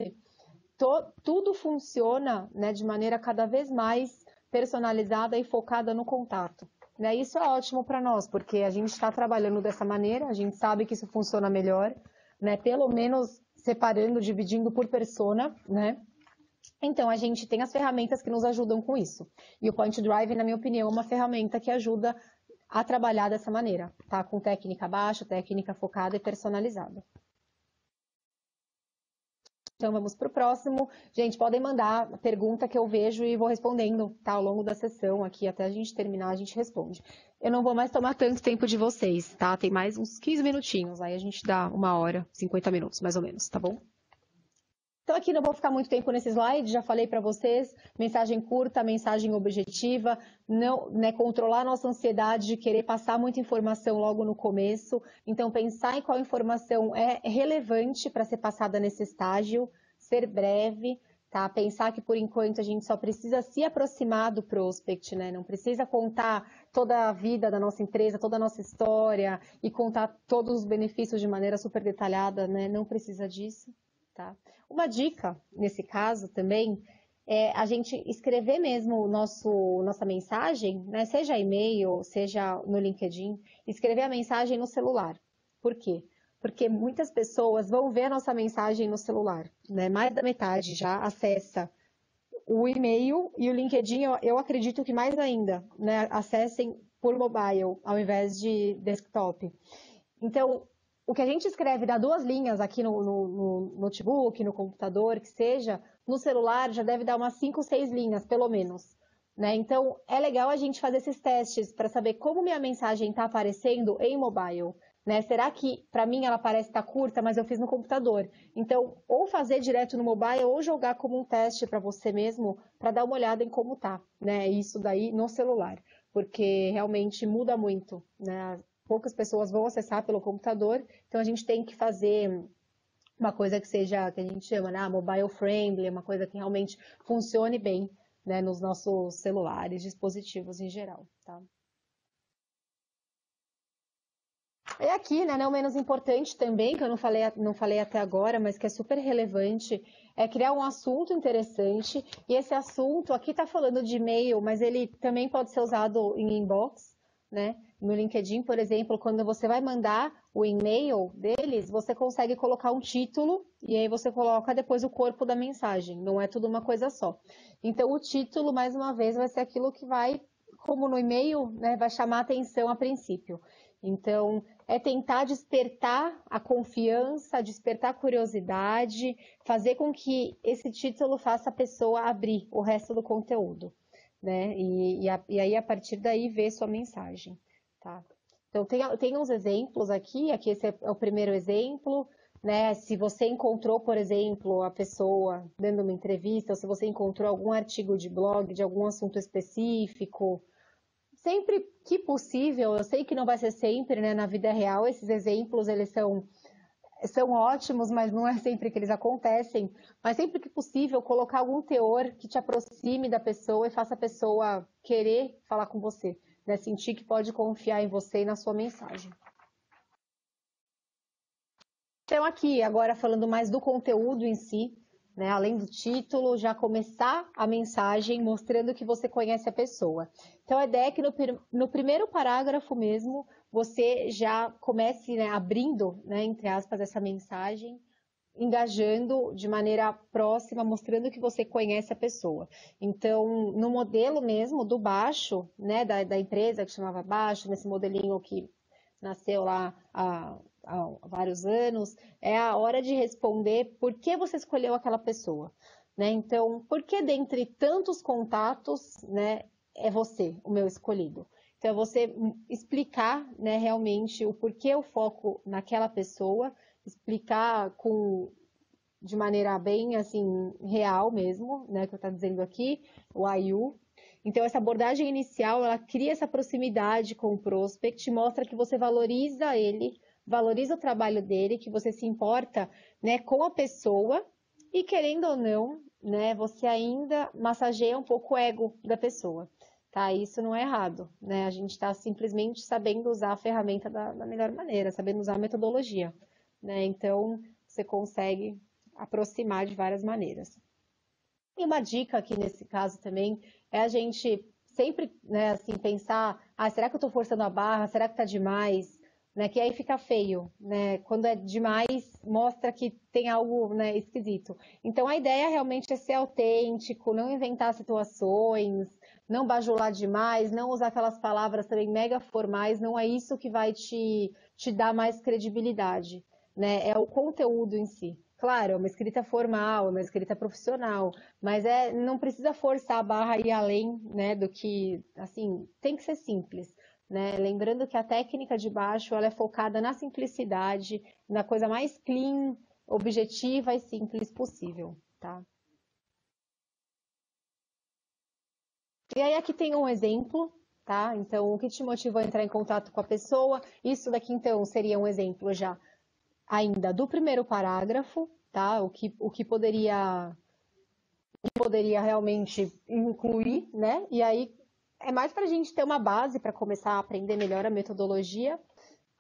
tudo funciona, né, de maneira cada vez mais personalizada e focada no contato. Né? Isso é ótimo para nós, porque a gente está trabalhando dessa maneira, a gente sabe que isso funciona melhor, né? Pelo menos separando, dividindo por persona, né? Então, a gente tem as ferramentas que nos ajudam com isso. E o Point Drive, na minha opinião, é uma ferramenta que ajuda a trabalhar dessa maneira, tá? Com técnica baixa, técnica focada e personalizada. Então, vamos para o próximo. Gente, podem mandar a pergunta que eu vejo e vou respondendo, tá? Ao longo da sessão aqui, até a gente terminar, a gente responde. Eu não vou mais tomar tanto tempo de vocês, tá? Tem mais uns 15 minutinhos, aí a gente dá 1 hora, 50 minutos, mais ou menos, tá bom? Então, aqui não vou ficar muito tempo nesse slide, já falei para vocês, mensagem curta, mensagem objetiva, não, né, controlar nossa ansiedade de querer passar muita informação logo no começo, então pensar em qual informação é relevante para ser passada nesse estágio, ser breve, tá? Pensar que por enquanto a gente só precisa se aproximar do prospect, né? Não precisa contar toda a vida da nossa empresa, toda a nossa história e contar todos os benefícios de maneira super detalhada, né? Não precisa disso. Tá? Uma dica, nesse caso também, é a gente escrever mesmo nossa mensagem, né? Seja e-mail, seja no LinkedIn, escrever a mensagem no celular. Por quê? Porque muitas pessoas vão ver a nossa mensagem no celular, né? Mais da metade já acessa o e-mail e o LinkedIn, eu acredito que mais ainda, né? Acessem por mobile, ao invés de desktop. Então, o que a gente escreve dá 2 linhas aqui no notebook, no computador, que seja, no celular já deve dar umas 5, 6 linhas, pelo menos. Né? Então, é legal a gente fazer esses testes para saber como minha mensagem está aparecendo em mobile. Né? Será que, para mim, ela parece estar curta, mas eu fiz no computador? Então, ou fazer direto no mobile, ou jogar como um teste para você mesmo, para dar uma olhada em como está, né? Isso daí no celular, porque realmente muda muito, né? Poucas pessoas vão acessar pelo computador, então a gente tem que fazer uma coisa que seja, que a gente chama, né, mobile friendly, uma coisa que realmente funcione bem, né, nos nossos celulares, dispositivos em geral, tá? E aqui, né, não menos importante também, que eu não falei até agora, mas que é super relevante, é criar um assunto interessante, e esse assunto, aqui está falando de e-mail, mas ele também pode ser usado em inbox, né? No LinkedIn, por exemplo, quando você vai mandar o e-mail deles, você consegue colocar um título, e aí você coloca depois o corpo da mensagem, não é tudo uma coisa só. Então, o título, mais uma vez, vai ser aquilo que vai, como no e-mail, né, vai chamar a atenção a princípio. Então, é tentar despertar a confiança, despertar a curiosidade, fazer com que esse título faça a pessoa abrir o resto do conteúdo, né? E aí, a partir daí, ver sua mensagem, tá? Então, tem uns exemplos aqui esse é o primeiro exemplo, né? Se você encontrou, por exemplo, a pessoa dando uma entrevista, ou se você encontrou algum artigo de blog de algum assunto específico, sempre que possível, eu sei que não vai ser sempre, né, na vida real, esses exemplos, eles são ótimos, mas não é sempre que eles acontecem, mas sempre que possível, colocar algum teor que te aproxime da pessoa e faça a pessoa querer falar com você, né, sentir que pode confiar em você e na sua mensagem. Então aqui, agora falando mais do conteúdo em si, né, além do título, já começar a mensagem mostrando que você conhece a pessoa. Então a ideia é que no primeiro parágrafo mesmo, você já comece, né, abrindo, né, entre aspas, essa mensagem, engajando de maneira próxima, mostrando que você conhece a pessoa. Então, no modelo mesmo do Baixo, né, da empresa que chamava Baixo, nesse modelinho que nasceu lá há há vários anos, é a hora de responder por que você escolheu aquela pessoa, né? Então, por que dentre tantos contatos, né, é você o meu escolhido? Então, é você explicar, né, realmente o porquê o foco naquela pessoa, explicar de maneira bem assim real mesmo, né, que eu estou dizendo aqui, o IU. Então, essa abordagem inicial, ela cria essa proximidade com o prospect, mostra que você valoriza ele, valoriza o trabalho dele, que você se importa, né, com a pessoa e, querendo ou não, né, você ainda massageia um pouco o ego da pessoa. Tá? Isso não é errado, né? A gente está simplesmente sabendo usar a ferramenta da melhor maneira, sabendo usar a metodologia, né? Então, você consegue aproximar de várias maneiras. E uma dica aqui nesse caso também é a gente sempre, né, assim, pensar, será que eu estou forçando a barra? Será que está demais? Né, que aí fica feio, né? Quando é demais, mostra que tem algo, né, esquisito. Então a ideia realmente é ser autêntico, não inventar situações, não bajular demais, não usar aquelas palavras também mega formais, não é isso que vai te dar mais credibilidade, né? É o conteúdo em si. Claro, é uma escrita formal, é uma escrita profissional, mas não precisa forçar a barra e ir além, né, do que, assim, tem que ser simples, né? Lembrando que a técnica de baixo, ela é focada na simplicidade, na coisa mais clean, objetiva e simples possível, tá? E aí aqui tem um exemplo, tá? Então, o que te motivou a entrar em contato com a pessoa? Isso daqui, então, seria um exemplo já ainda do primeiro parágrafo, tá? O que poderia realmente incluir, né? E aí é mais para a gente ter uma base para começar a aprender melhor a metodologia.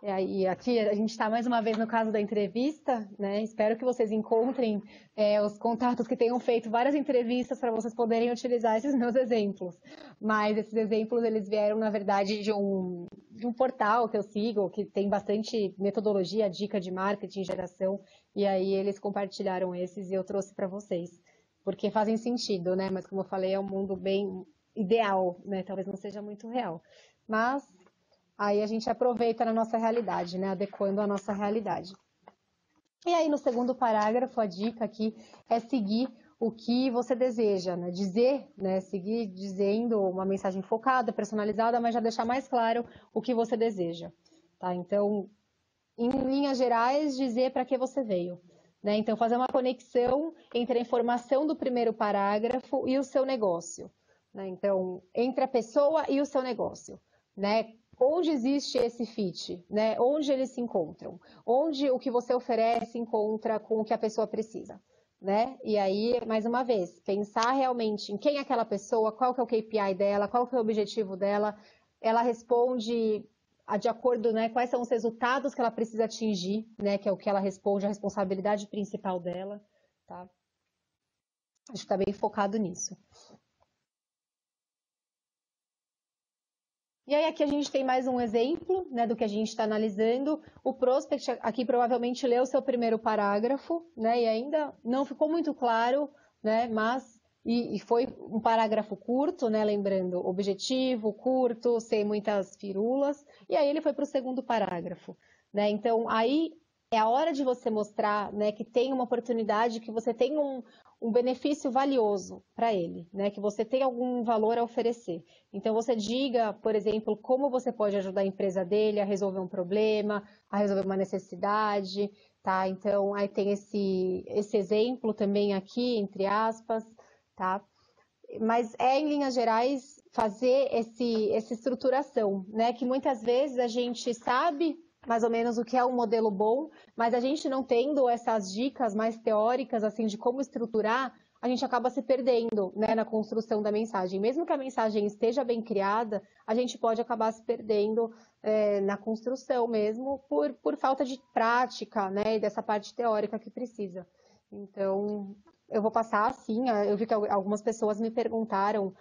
E aí, aqui a gente está mais uma vez no caso da entrevista, né? Espero que vocês encontrem os contatos que tenham feito várias entrevistas para vocês poderem utilizar esses meus exemplos. Mas esses exemplos, eles vieram, na verdade, de um portal que eu sigo, que tem bastante metodologia, dica de marketing, geração, e aí eles compartilharam esses e eu trouxe para vocês. Porque fazem sentido, né? Mas como eu falei, é um mundo bem ideal, né? Talvez não seja muito real. Mas aí a gente aproveita na nossa realidade, né? Adequando a nossa realidade. E aí no segundo parágrafo, a dica aqui é seguir o que você deseja, né? Dizer, né? Seguir dizendo uma mensagem focada, personalizada, mas já deixar mais claro o que você deseja, tá? Então, em linhas gerais, dizer para que você veio. Né? Então, fazer uma conexão entre a informação do primeiro parágrafo e o seu negócio. Né? Então, entre a pessoa e o seu negócio. Né? Onde existe esse fit? Né? Onde eles se encontram? Onde o que você oferece encontra com o que a pessoa precisa? Né? E aí, mais uma vez, pensar realmente em quem é aquela pessoa, qual que é o KPI dela, qual que é o objetivo dela. Ela responde de acordo, né, quais são os resultados que ela precisa atingir, né, que é o que ela responde, a responsabilidade principal dela, tá? Acho que está bem focado nisso. E aí aqui a gente tem mais um exemplo, né, do que a gente está analisando. O prospect aqui provavelmente leu o seu primeiro parágrafo, né, e ainda não ficou muito claro, né, mas e foi um parágrafo curto, né, lembrando, objetivo, curto, sem muitas firulas, e aí ele foi para o segundo parágrafo, né, então aí é a hora de você mostrar, né, que tem uma oportunidade, que você tem um benefício valioso para ele, né, que você tem algum valor a oferecer. Então você diga, por exemplo, como você pode ajudar a empresa dele a resolver um problema, a resolver uma necessidade, tá? Então aí tem esse exemplo também aqui, entre aspas, tá? Mas em linhas gerais, fazer essa estruturação, né? Que muitas vezes a gente sabe mais ou menos o que é um modelo bom, mas a gente não tendo essas dicas mais teóricas, assim, de como estruturar, a gente acaba se perdendo, né, na construção da mensagem. Mesmo que a mensagem esteja bem criada, a gente pode acabar se perdendo na construção mesmo, por falta de prática, né, e dessa parte teórica que precisa. Então, eu vou passar, sim, eu vi que algumas pessoas me perguntaram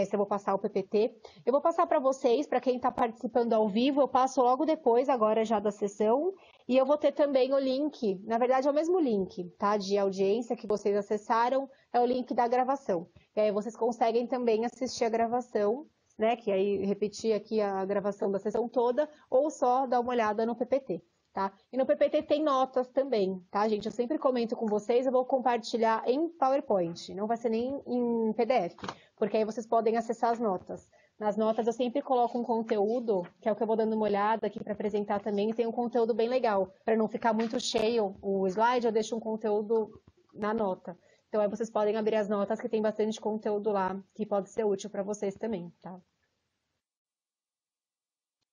se eu vou passar o PPT. Eu vou passar para vocês, para quem está participando ao vivo, eu passo logo depois, agora já da sessão, e eu vou ter também o link, na verdade é o mesmo link, tá? De audiência que vocês acessaram, é o link da gravação. E aí vocês conseguem também assistir a gravação, né? Que aí repetir aqui a gravação da sessão toda, ou só dar uma olhada no PPT. tá? E no PPT tem notas também, tá, gente? Eu sempre comento com vocês, eu vou compartilhar em PowerPoint, não vai ser nem em PDF, porque aí vocês podem acessar as notas. Nas notas eu sempre coloco um conteúdo, que é o que eu vou dando uma olhada aqui para apresentar também, e tem um conteúdo bem legal. Para não ficar muito cheio o slide, eu deixo um conteúdo na nota. Então aí vocês podem abrir as notas, que tem bastante conteúdo lá, que pode ser útil para vocês também, tá?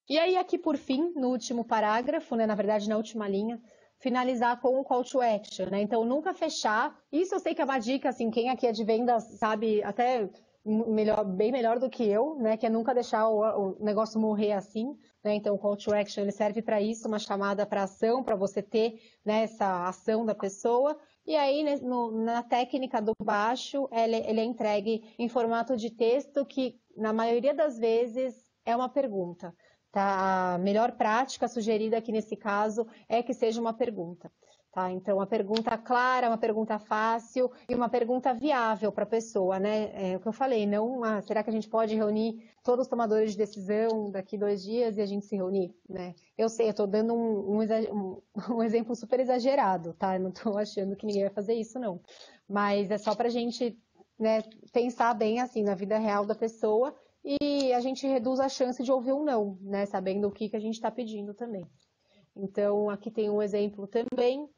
E aí, aqui por fim, no último parágrafo, né, na verdade na última linha, finalizar com um call to action, né? Então, nunca fechar. Isso eu sei que é uma dica, assim, quem aqui é de vendas sabe até melhor, bem melhor do que eu, né? Que é nunca deixar o negócio morrer assim, né? Então, o call to action ele serve para isso, uma chamada para ação, para você ter, né, essa ação da pessoa. E aí, né, na técnica do baixo, ele é entregue em formato de texto que, na maioria das vezes, é uma pergunta. Tá? A melhor prática sugerida aqui nesse caso é que seja uma pergunta. Tá? Então, uma pergunta clara, uma pergunta fácil e uma pergunta viável para a pessoa, né? É o que eu falei, não, será que a gente pode reunir todos os tomadores de decisão daqui 2 dias e a gente se reunir, né? Eu sei, eu estou dando um exemplo super exagerado, tá? Eu não estou achando que ninguém vai fazer isso, não. Mas é só para a gente, né, pensar bem assim na vida real da pessoa e a gente reduz a chance de ouvir um não, né? Sabendo o que a gente está pedindo também. Então, aqui tem um exemplo também.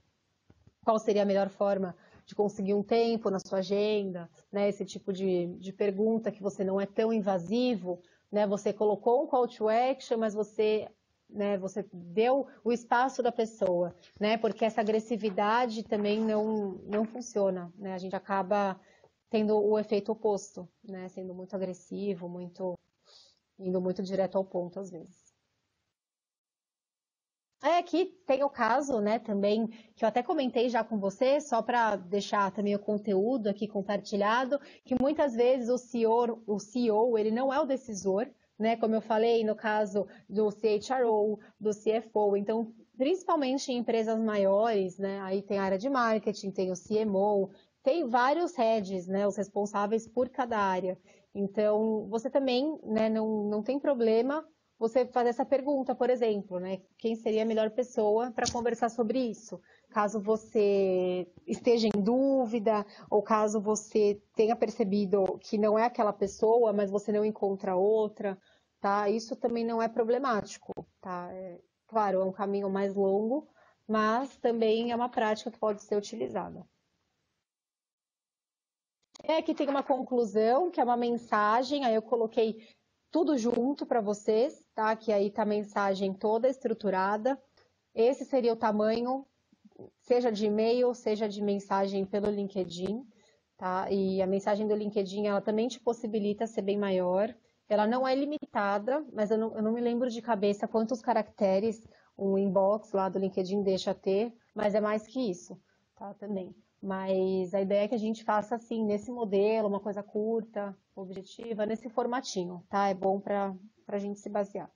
Qual seria a melhor forma de conseguir um tempo na sua agenda? Né? Esse tipo de pergunta que você não é tão invasivo, né? Você colocou um call to action, mas você, né, você deu o espaço da pessoa, né? Porque essa agressividade também não funciona, né? A gente acaba tendo o efeito oposto, né? Sendo muito agressivo, indo muito direto ao ponto às vezes. Aqui tem o caso, né, também, que eu até comentei já com você, só para deixar também o conteúdo aqui compartilhado, que muitas vezes o CEO, ele não é o decisor, né, como eu falei no caso do CHRO, do CFO, então, principalmente em empresas maiores, né, aí tem a área de marketing, tem o CMO, tem vários heads, né, os responsáveis por cada área. Então, você também, né, não tem problema você fazer essa pergunta, por exemplo, né? Quem seria a melhor pessoa para conversar sobre isso? Caso você esteja em dúvida, ou caso você tenha percebido que não é aquela pessoa, mas você não encontra outra, tá? Isso também não é problemático, tá? Claro, é um caminho mais longo, mas também é uma prática que pode ser utilizada. Aqui tem uma conclusão, que é uma mensagem, aí eu coloquei tudo junto para vocês, tá? Que aí tá a mensagem toda estruturada. Esse seria o tamanho, seja de e-mail, seja de mensagem pelo LinkedIn, tá? E a mensagem do LinkedIn, ela também te possibilita ser bem maior. Ela não é limitada, mas eu não me lembro de cabeça quantos caracteres um inbox lá do LinkedIn deixa ter, mas é mais que isso, tá? Também. Mas a ideia é que a gente faça assim, nesse modelo, uma coisa curta, objetiva, nesse formatinho, tá? É bom para a gente se basear.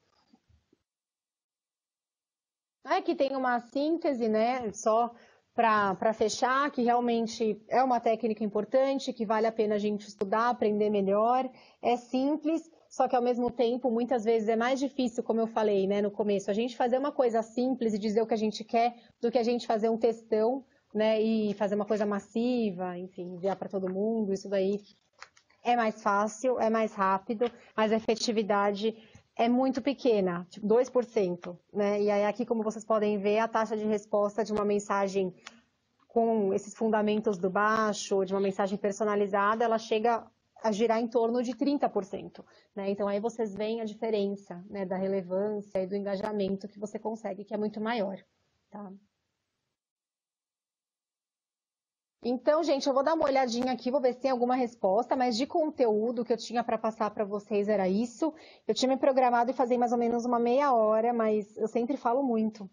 Aqui tem uma síntese, né? Só para fechar, que realmente é uma técnica importante, que vale a pena a gente estudar, aprender melhor. É simples, só que ao mesmo tempo, muitas vezes é mais difícil, como eu falei, né, no começo, a gente fazer uma coisa simples e dizer o que a gente quer, do que a gente fazer um textão, né, e fazer uma coisa massiva, enfim, enviar para todo mundo. Isso daí é mais fácil, é mais rápido, mas a efetividade é muito pequena, tipo 2%, né? E aí aqui, como vocês podem ver, a taxa de resposta de uma mensagem com esses fundamentos do baixo, de uma mensagem personalizada, ela chega a girar em torno de 30%, né? Então aí vocês veem a diferença, né, da relevância e do engajamento que você consegue, que é muito maior, tá? Então, gente, eu vou dar uma olhadinha aqui, vou ver se tem alguma resposta, mas de conteúdo que eu tinha para passar para vocês era isso. Eu tinha me programado e fazer mais ou menos uma meia hora, mas eu sempre falo muito.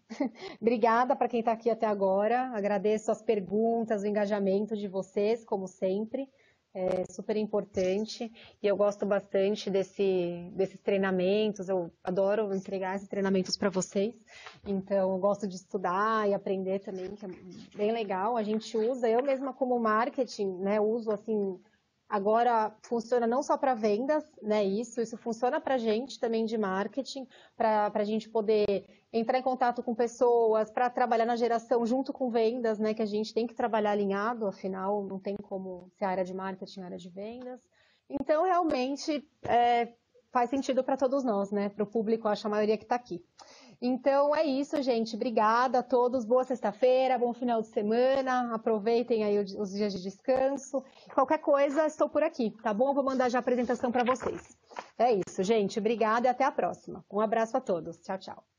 Obrigada para quem está aqui até agora, agradeço as perguntas, o engajamento de vocês, como sempre. É super importante e eu gosto bastante desses treinamentos, eu adoro entregar esses treinamentos para vocês, então eu gosto de estudar e aprender também, que é bem legal. A gente usa, eu mesma como marketing, né, uso assim Agora, funciona não só para vendas, né? Isso funciona para a gente também de marketing, para a gente poder entrar em contato com pessoas, para trabalhar na geração junto com vendas, né? Que a gente tem que trabalhar alinhado, afinal, não tem como ser área de marketing, área de vendas. Então, realmente, faz sentido para todos nós, né? Para o público, acho a maioria que está aqui. Então é isso, gente. Obrigada a todos. Boa sexta-feira, bom final de semana. Aproveitem aí os dias de descanso. Qualquer coisa, estou por aqui, tá bom? Vou mandar já a apresentação para vocês. É isso, gente. Obrigada e até a próxima. Um abraço a todos. Tchau, tchau.